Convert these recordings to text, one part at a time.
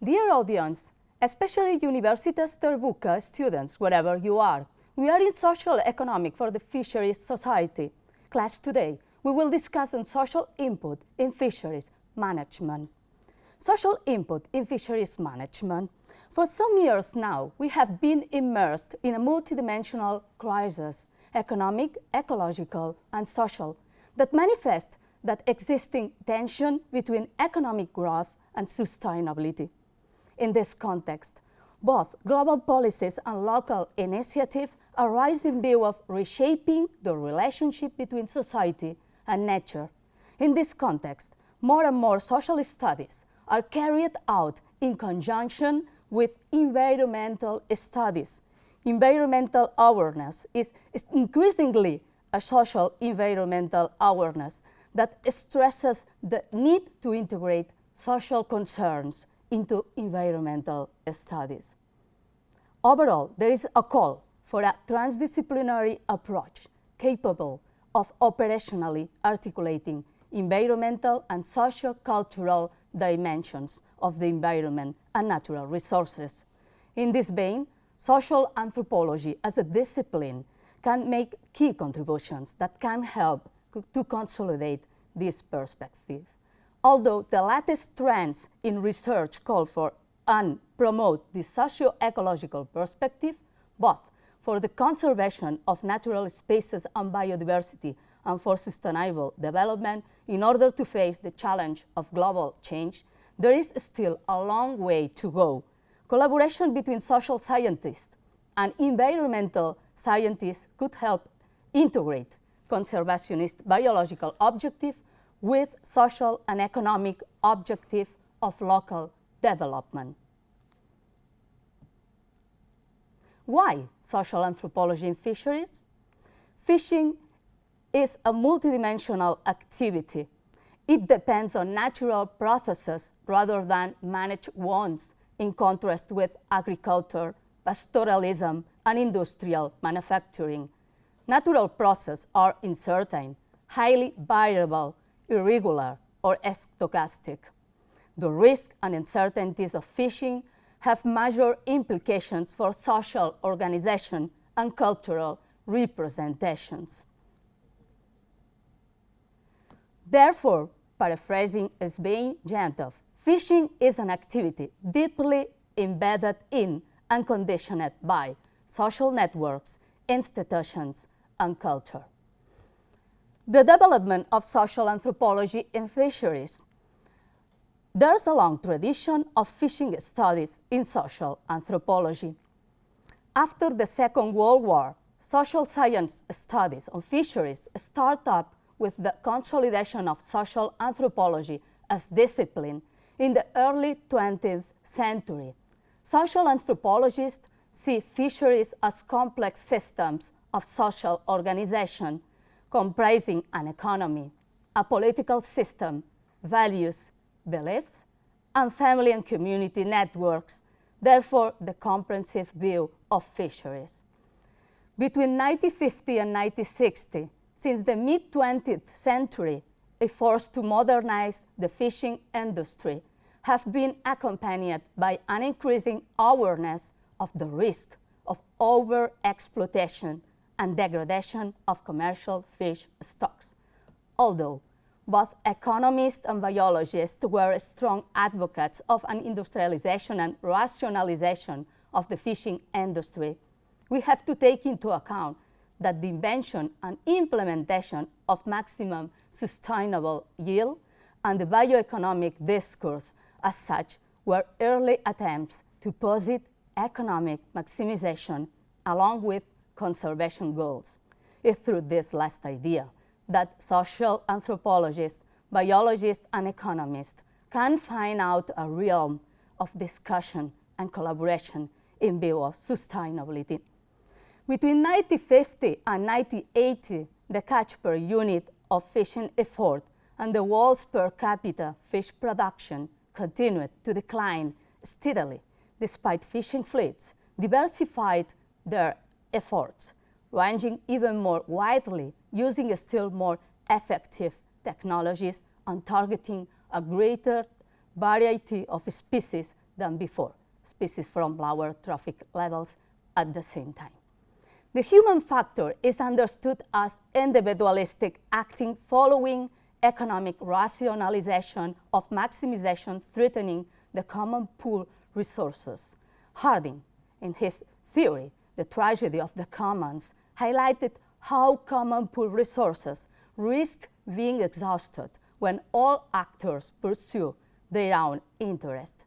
Dear audience, especially Universitas Terbuka students, wherever you are, we are in Social Economic for the Fisheries Society. Class today, we will discuss on social input in fisheries management. Social input in fisheries management. For some years now, we have been immersed in a multidimensional crisis, economic, ecological, and social, that manifest that existing tension between economic growth and sustainability. In this context, both global policies and local initiatives arise in view of reshaping the relationship between society and nature. In this context, more and more social studies are carried out in conjunction with environmental studies. Environmental awareness is increasingly a social environmental awareness that stresses the need to integrate social concerns into environmental studies. Overall, there is a call for a transdisciplinary approach capable of operationally articulating environmental and socio-cultural dimensions of the environment and natural resources. In this vein, social anthropology as a discipline can make key contributions that can help to consolidate this perspective. Although the latest trends in research call for and promote this socio-ecological perspective, both for the conservation of natural spaces and biodiversity and for sustainable development in order to face the challenge of global change, there is still a long way to go. Collaboration between social scientists and environmental scientists could help integrate conservationist biological objective with social and economic objective of local development. Why social anthropology in fisheries? Fishing is a multidimensional activity. It depends on natural processes rather than managed ones, in contrast with agriculture, pastoralism, and industrial manufacturing. Natural processes are uncertain, highly variable, irregular, or stochastic. The risks and uncertainties of fishing have major implications for social organization and cultural representations. Therefore, paraphrasing Svein Jantov, fishing is an activity deeply embedded in and conditioned by social networks, institutions, and culture. The development of social anthropology in fisheries. There's a long tradition of fishing studies in social anthropology. After the Second World War, social science studies on fisheries start up with the consolidation of social anthropology as discipline in the early 20th century. Social anthropologists see fisheries as complex systems of social organization comprising an economy, a political system, values, beliefs, and family and community networks, therefore the comprehensive view of fisheries. Between 1950 and 1960, since the mid-20th century, efforts to modernize the fishing industry have been accompanied by an increasing awareness of the risk of over-exploitation and degradation of commercial fish stocks. Although both economists and biologists were strong advocates of an industrialization and rationalization of the fishing industry, we have to take into account that the invention and implementation of maximum sustainable yield and the bioeconomic discourse as such were early attempts to posit economic maximization along with conservation goals. It's through this last idea that social anthropologists, biologists, and economists can find out a realm of discussion and collaboration in view of sustainability. Between 1950 and 1980, the catch per unit of fishing effort and the world's per capita fish production continued to decline steadily, despite fishing fleets diversified their efforts, ranging even more widely, using still more effective technologies and targeting a greater variety of species than before, species from lower trophic levels at the same time. The human factor is understood as individualistic acting following economic rationalization of maximization threatening the common pool resources. Harding, in his theory, The Tragedy of the Commons, highlighted how common pool resources risk being exhausted when all actors pursue their own interest.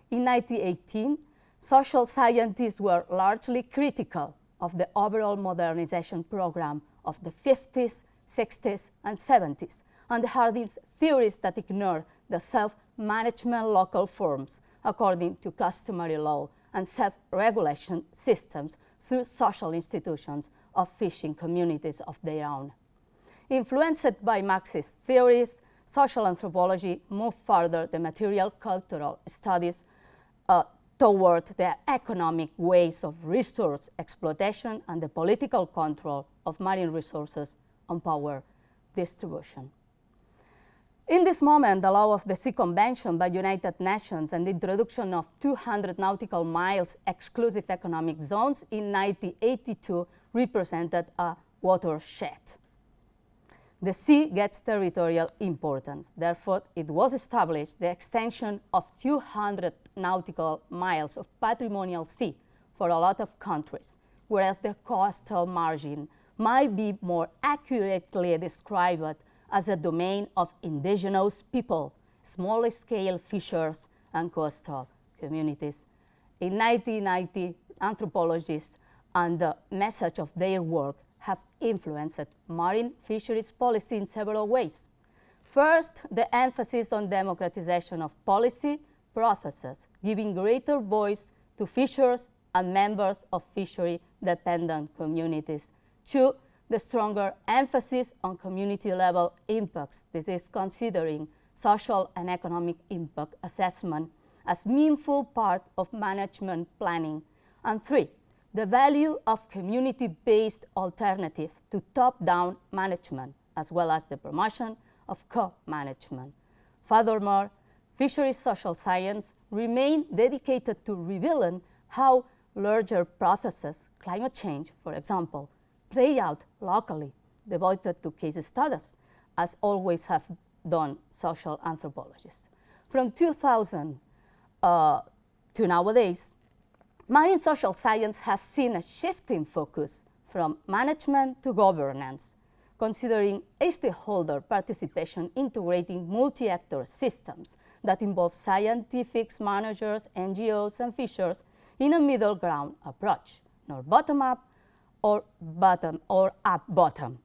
In 1918, social scientists were largely critical of the overall modernization program of the 50s, 60s, and 70s, and Harding's theories that ignore the self-management local forms according to customary law and self-regulation systems through social institutions of fishing communities of their own. Influenced by Marxist theories, social anthropology moved further the material cultural studies toward the economic ways of resource exploitation and the political control of marine resources and power distribution. In this moment, the law of the Sea Convention by United Nations and the introduction of 200 nautical miles exclusive economic zones in 1982 represented a watershed. The sea gets territorial importance. Therefore, it was established the extension of 200 nautical miles of patrimonial sea for a lot of countries, whereas the coastal margin might be more accurately described as a domain of indigenous people, small-scale fishers, and coastal communities. In 1990, anthropologists and the message of their work have influenced marine fisheries policy in several ways. First, the emphasis on democratization of policy processes, giving greater voice to fishers and members of fishery-dependent communities. Two, the stronger emphasis on community-level impacts. This is considering social and economic impact assessment as meaningful part of management planning. And three, the value of community-based alternative to top-down management, as well as the promotion of co-management. Furthermore, fisheries social science remain dedicated to revealing how larger processes, climate change, for example, play out locally, devoted to case studies, as always have done social anthropologists. From 2000 to nowadays, marine social science has seen a shift in focus from management to governance, considering stakeholder participation integrating multi-actor systems that involve scientific managers, NGOs, and fishers in a middle ground approach, nor bottom-up or up-bottom.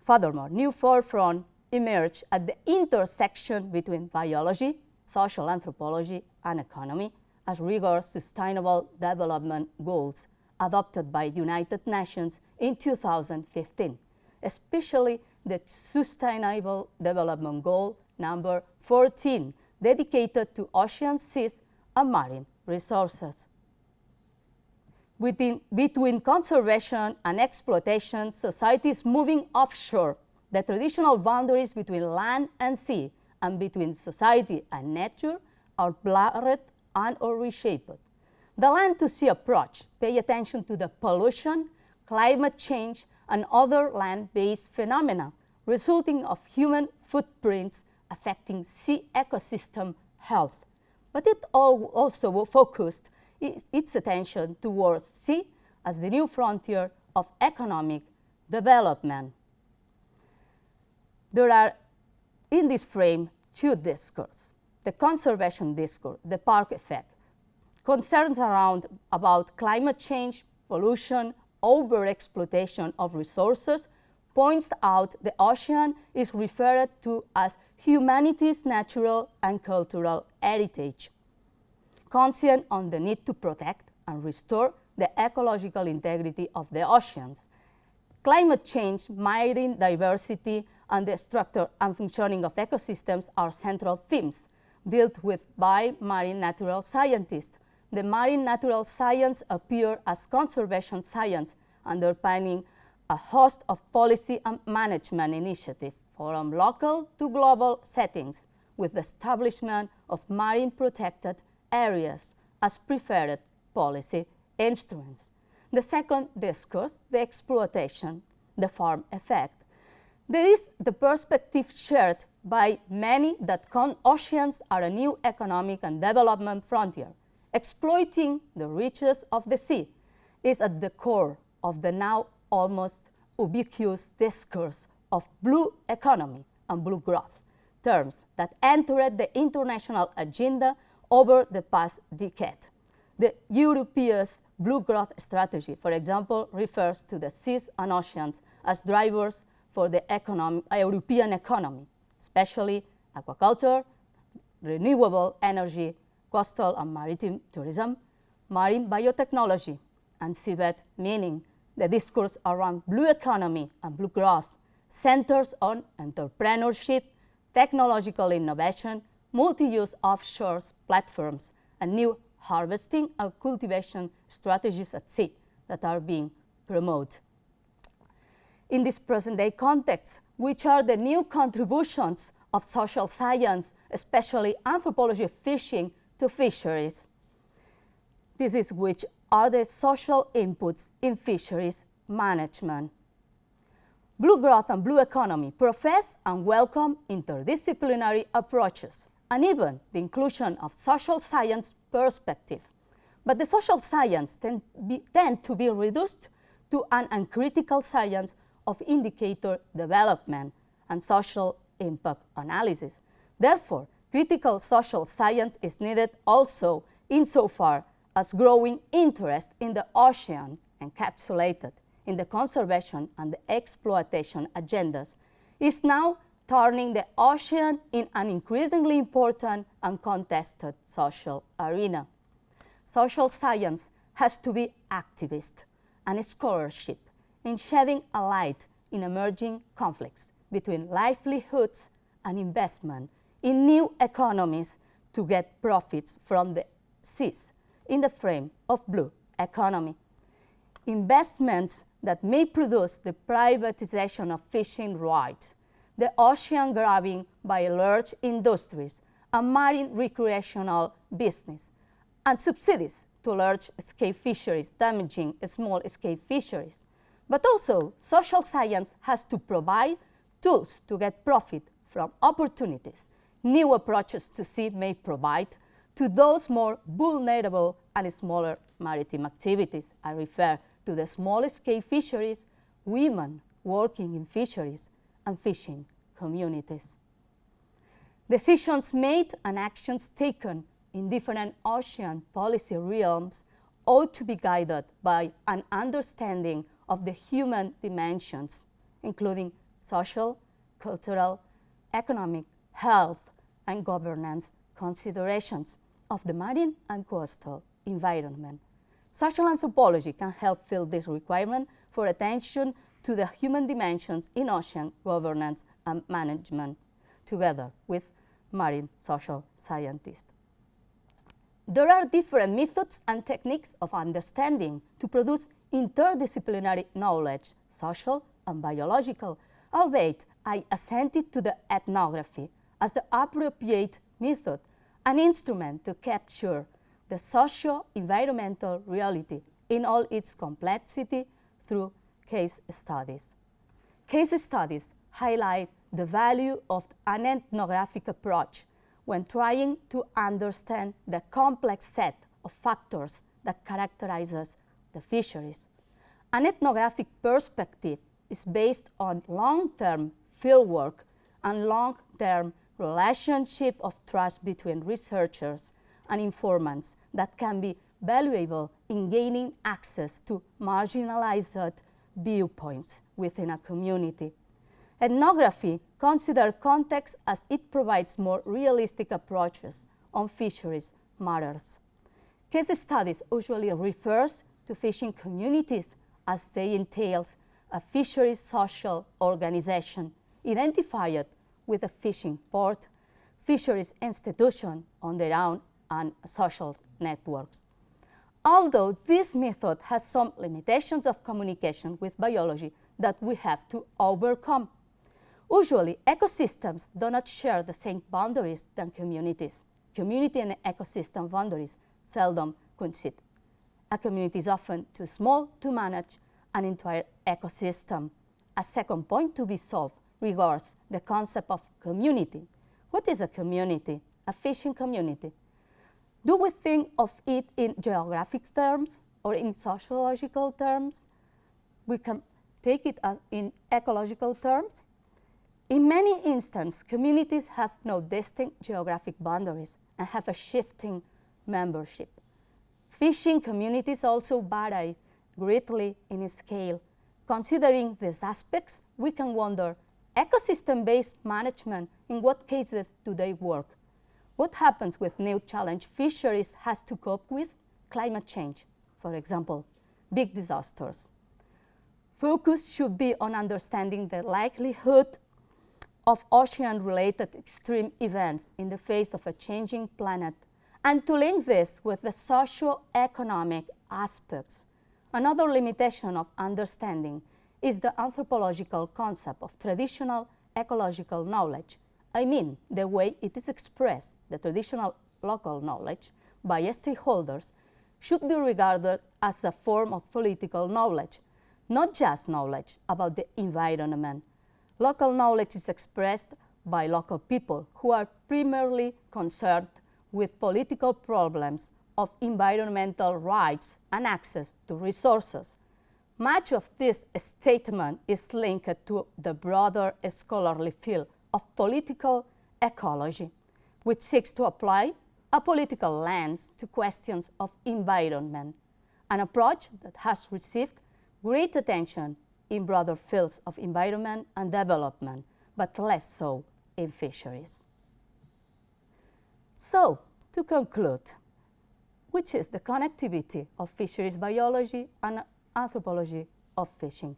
Furthermore, new forefront emerged at the intersection between biology, social anthropology, and economy as regards sustainable development goals adopted by United Nations in 2015, especially the Sustainable Development Goal number 14, dedicated to ocean, seas, and marine resources. Between conservation and exploitation, societies moving offshore, the traditional boundaries between land and sea and between society and nature are blurred and or reshaped. The land-to-sea approach pays attention to the pollution, climate change, and other land-based phenomena resulting of human footprints affecting sea ecosystem health. But it also focused its attention towards sea as the new frontier of economic development. There are, in this frame, two discourses. The conservation discourse, the park effect, concerns about climate change, pollution, overexploitation of resources, points out the ocean is referred to as humanity's natural and cultural heritage. Conscient on the need to protect and restore the ecological integrity of the oceans. Climate change, marine diversity, and the structure and functioning of ecosystems are central themes dealt with by marine natural scientists. The marine natural science appear as conservation science, underpinning a host of policy and management initiatives from local to global settings, with the establishment of marine protected areas as preferred policy instruments. The second discourse, the exploitation, the farm effect. There is the perspective shared by many that oceans are a new economic and development frontier. Exploiting the riches of the sea is at the core of the now almost ubiquitous discourse of blue economy and blue growth, terms that entered the international agenda over the past decade. The European blue growth strategy, for example, refers to the seas and oceans as drivers for the European economy, especially aquaculture, renewable energy, coastal and maritime tourism, marine biotechnology, and seabed, meaning the discourse around blue economy and blue growth centers on entrepreneurship, technological innovation, multi-use offshore platforms, and new harvesting and cultivation strategies at sea that are being promoted. In this present-day context, which are the new contributions of social science, especially anthropology of fishing, to fisheries? This is which are the social inputs in fisheries management. Blue growth and blue economy profess and welcome interdisciplinary approaches, and even the inclusion of social science perspective. But the social science tend to be reduced to an uncritical science of indicator development and social impact analysis. Therefore, critical social science is needed also insofar as growing interest in the ocean encapsulated in the conservation and the exploitation agendas is now turning the ocean in an increasingly important and contested social arena. Social science has to be activist and scholarship in shedding a light in emerging conflicts between livelihoods and investment in new economies to get profits from the seas in the frame of blue economy. Investments that may produce the privatization of fishing rights, the ocean grabbing by large industries and marine recreational business, and subsidies to large-scale fisheries damaging small-scale fisheries. But also, social science has to provide tools to get profit from opportunities new approaches to sea may provide to those more vulnerable and smaller maritime activities. I refer to the small-scale fisheries, women working in fisheries, and fishing communities. Decisions made and actions taken in different ocean policy realms ought to be guided by an understanding of the human dimensions, including social, cultural, economic, health, and governance considerations of the marine and coastal environment. Social anthropology can help fill this requirement for attention to the human dimensions in ocean governance and management, together with marine social scientists. There are different methods and techniques of understanding to produce interdisciplinary knowledge, social and biological, albeit I assented to the ethnography as the appropriate method, an instrument to capture the socio-environmental reality in all its complexity through case studies. Case studies highlight the value of an ethnographic approach when trying to understand the complex set of factors that characterizes the fisheries. An ethnographic perspective is based on long-term fieldwork and long-term relationship of trust between researchers and informants that can be valuable in gaining access to marginalized viewpoints within a community. Ethnography considers context as it provides more realistic approaches on fisheries matters. Case studies usually refers to fishing communities as they entails a fisheries social organization identified with a fishing port, fisheries institution on their own, and social networks. Although this method has some limitations of communication with biology that we have to overcome, Usually, ecosystems do not share the same boundaries than communities. Community and ecosystem boundaries seldom coincide. A community is often too small to manage an entire ecosystem. A second point to be solved regards the concept of community. What is a community? A fishing community? Do we think of it in geographic terms or in sociological terms? We can take it as in ecological terms. In many instances, communities have no distinct geographic boundaries and have a shifting membership. Fishing communities also vary greatly in scale. Considering these aspects, we can wonder, ecosystem-based management, in what cases do they work? What happens with new challenge fisheries has to cope with? Climate change, for example, big disasters. Focus should be on understanding the likelihood of ocean-related extreme events in the face of a changing planet, and to link this with the socio-economic aspects. Another limitation of understanding is the anthropological concept of traditional ecological knowledge. I mean, the way it is expressed, the traditional local knowledge, by stakeholders should be regarded as a form of political knowledge, not just knowledge about the environment. Local knowledge is expressed by local people who are primarily concerned with political problems of environmental rights and access to resources. Much of this statement is linked to the broader scholarly field of political ecology, which seeks to apply a political lens to questions of environment, an approach that has received great attention in broader fields of environment and development, but less so in fisheries. So, to conclude, which is the connectivity of fisheries biology and anthropology of fishing?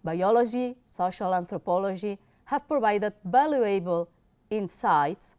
Biology, social anthropology have provided valuable insights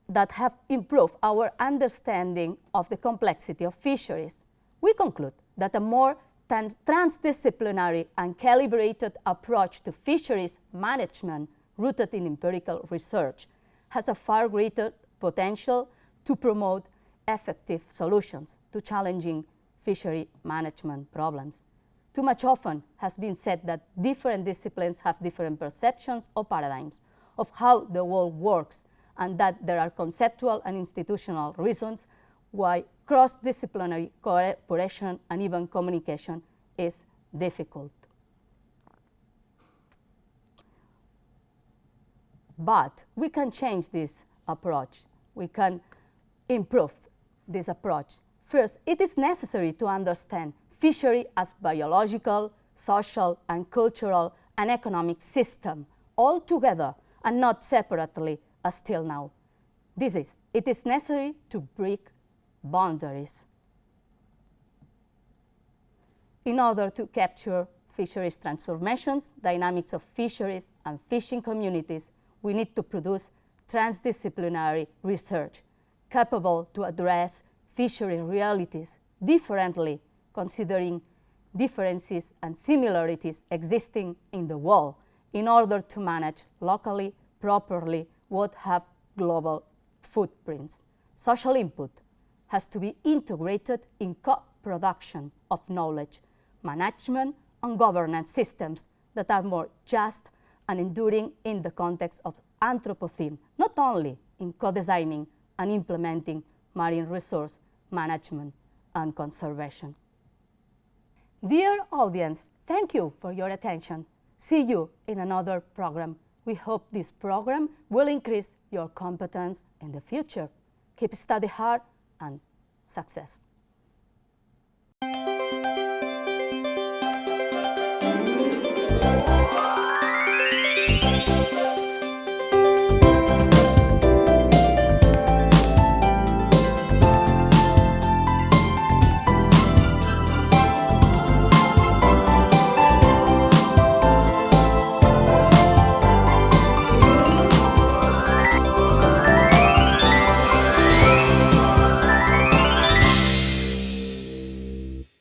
that have improved our understanding of the complexity of fisheries. We conclude that a more transdisciplinary and calibrated approach to fisheries management rooted in empirical research has a far greater potential to promote effective solutions to challenging fishery management problems. Too much often has been said that different disciplines have different perceptions or paradigms of how the world works, and that there are conceptual and institutional reasons why cross-disciplinary cooperation and even communication is difficult. But we can change this approach. We can improve this approach. First, it is necessary to understand fishery as biological, social, and cultural and economic system all together and not separately as till now. It is necessary to break boundaries. In order to capture fisheries transformations, dynamics of fisheries, and fishing communities, we need to produce transdisciplinary research capable to address fishery realities differently, considering differences and similarities existing in the world in order to manage locally, properly, what have global footprints. Social input has to be integrated in co-production of knowledge, management, and governance systems that are more just and enduring in the context of Anthropocene, not only in co-designing and implementing marine resource management and conservation. Dear audience, thank you for your attention. See you in another program. We hope this program will increase your competence in the future. Keep study hard and success.